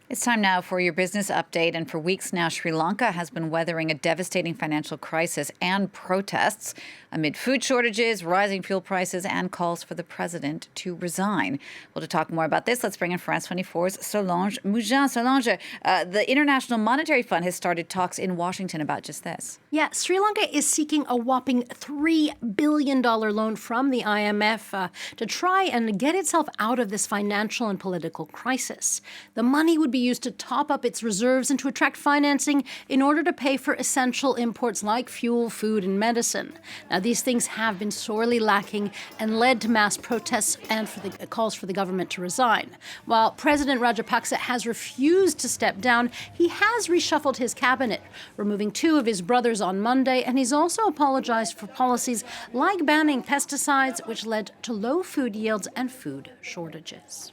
It's time now for your business update. And for weeks now, Sri Lanka has been weathering a devastating financial crisis and protests amid food shortages, rising fuel prices, and calls for the president to resign. Well, to talk more about this, let's bring in France 24's Solange Mougin. Solange, the International Monetary Fund has started talks in Washington about just this. Yeah, Sri Lanka is seeking a whopping $3 billion loan from the IMF to try and get itself out of this financial and political crisis. The money would be used to top up its reserves and to attract financing in order to pay for essential imports like fuel, food, and medicine. Now, these things have been sorely lacking and led to mass protests and for the calls for the government to resign. While President Rajapaksa has refused to step down, he has reshuffled his cabinet, removing two of his brothers on Monday, and he's also apologized for policies like banning pesticides, which led to low food yields and food shortages.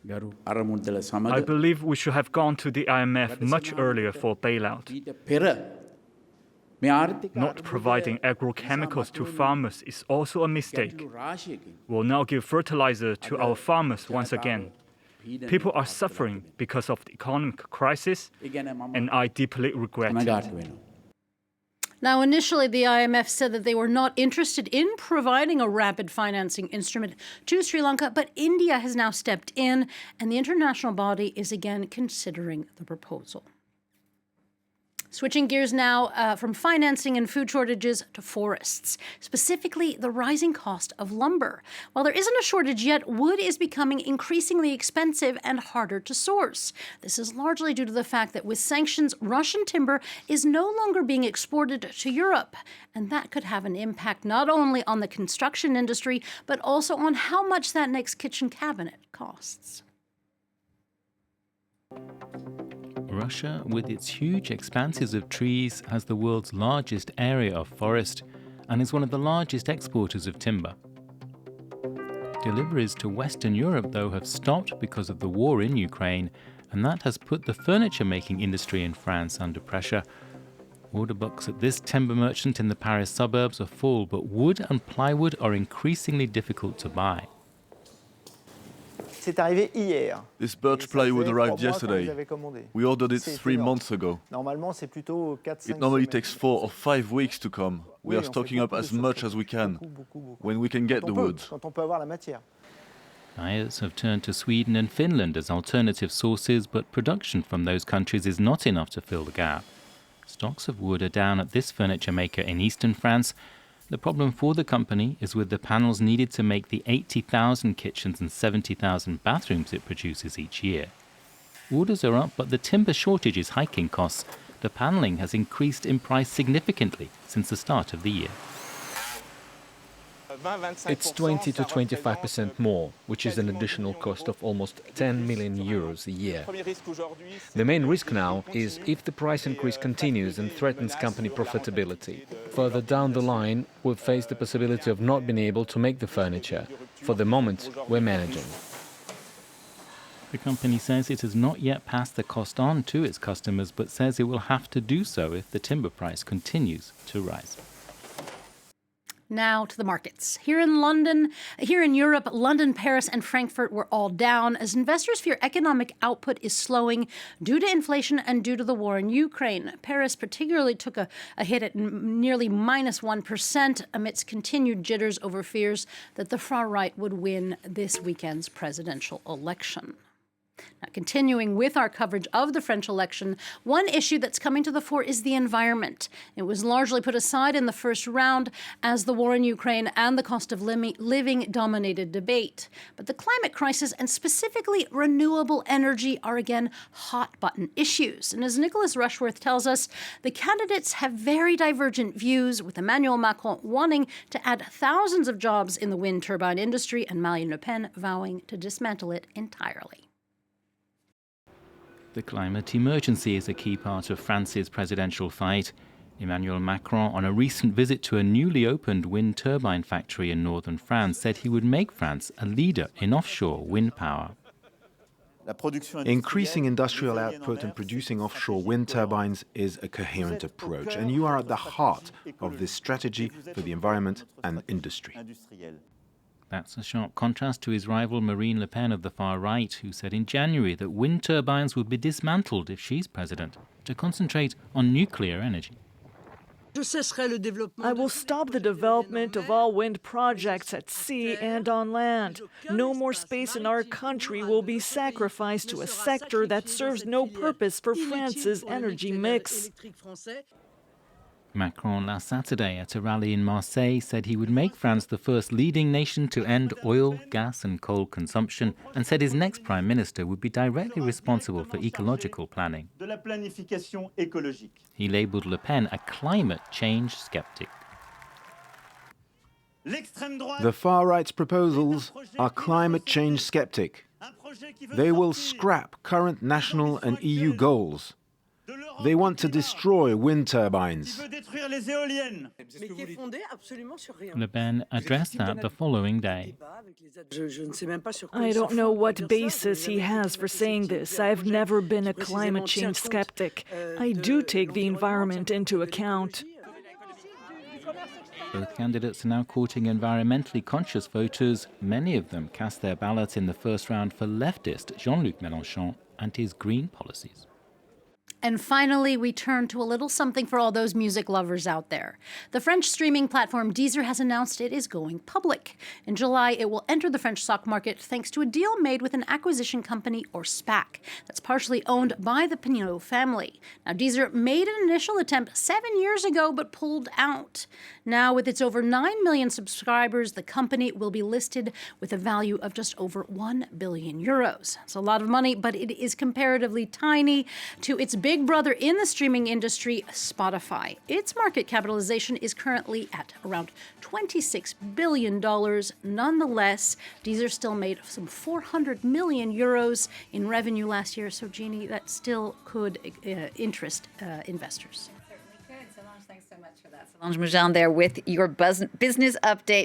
I believe we should have gone to the IMF much earlier for bailout. Not providing agrochemicals to farmers is also a mistake. We'll now give fertilizer to our farmers once again. People are suffering because of the economic crisis, and I deeply regret it. Now, initially, the IMF said that they were not interested in providing a rapid financing instrument to Sri Lanka, but India has now stepped in, and the international body is again considering the proposal. Switching gears now from financing and food shortages to forests, specifically the rising cost of lumber. While there isn't a shortage yet, wood is becoming increasingly expensive and harder to source. This is largely due to the fact that with sanctions, Russian timber is no longer being exported to Europe. And that could have an impact not only on the construction industry, but also on how much that next kitchen cabinet costs. Russia, with its huge expanses of trees, has the world's largest area of forest and is one of the largest exporters of timber. Deliveries to Western Europe, though, have stopped because of the war in Ukraine, and that has put the furniture-making industry in France under pressure. Order books at this timber merchant in the Paris suburbs are full, but wood and plywood are increasingly difficult to buy. This birch plywood arrived yesterday. We ordered it 3 months ago. It normally takes 4 or 5 weeks to come. We are stocking up as much as we can, when we can get the wood. Buyers have turned to Sweden and Finland as alternative sources, but production from those countries is not enough to fill the gap. Stocks of wood are down at this furniture maker in eastern France. The problem for the company is with the panels needed to make the 80,000 kitchens and 70,000 bathrooms it produces each year. Orders are up, but the timber shortage is hiking costs. The paneling has increased in price significantly since the start of the year. It's 20 to 25% more, which is an additional cost of almost 10 million euros a year. The main risk now is if the price increase continues and threatens company profitability. Further down the line, we'll face the possibility of not being able to make the furniture. For the moment, we're managing. The company says it has not yet passed the cost on to its customers, but says it will have to do so if the timber price continues to rise. Now to the markets. Here in Europe, London, Paris, and Frankfurt were all down as investors fear economic output is slowing due to inflation and due to the war in Ukraine. Paris particularly took a hit at nearly -1% amidst continued jitters over fears that the far right would win this weekend's presidential election. Now, continuing with our coverage of the French election, one issue that's coming to the fore is the environment. It was largely put aside in the first round as the war in Ukraine and the cost of living dominated debate. But the climate crisis and specifically renewable energy are again hot-button issues. And as Nicholas Rushworth tells us, the candidates have very divergent views, with Emmanuel Macron wanting to add thousands of jobs in the wind turbine industry and Marine Le Pen vowing to dismantle it entirely. The climate emergency is a key part of France's presidential fight. Emmanuel Macron, on a recent visit to a newly opened wind turbine factory in northern France, said he would make France a leader in offshore wind power. Increasing industrial output and producing offshore wind turbines is a coherent approach, and you are at the heart of this strategy for the environment and industry. That's a sharp contrast to his rival Marine Le Pen of the far right, who said in January that wind turbines would be dismantled if she's president, to concentrate on nuclear energy. I will stop the development of all wind projects at sea and on land. No more space in our country will be sacrificed to a sector that serves no purpose for France's energy mix. Macron last Saturday at a rally in Marseille said he would make France the first leading nation to end oil, gas and coal consumption, and said his next prime minister would be directly responsible for ecological planning. He labelled Le Pen a climate change skeptic. The far right's proposals are climate change skeptic. They will scrap current national and EU goals. They want to destroy wind turbines. Le Pen addressed that the following day. I don't know what basis he has for saying this. I've never been a climate change skeptic. I do take the environment into account. Both candidates are now courting environmentally conscious voters. Many of them cast their ballots in the first round for leftist Jean-Luc Mélenchon and his green policies. And finally, we turn to a little something for all those music lovers out there. The French streaming platform Deezer has announced it is going public. In July, it will enter the French stock market thanks to a deal made with an acquisition company, or SPAC, that's partially owned by the Pinot family. Now, Deezer made an initial attempt 7 years ago, but pulled out. Now, with its over 9 million subscribers, the company will be listed with a value of just over 1 billion euros. It's a lot of money, but it is comparatively tiny to its big brother in the streaming industry, Spotify. Its market capitalization is currently at around $26 billion. Nonetheless, Deezer still made some 400 million euros in revenue last year. So, Jeannie, that still could interest investors. Certainly could. Solange, thanks so much for that. Solange Moujon there with your business update.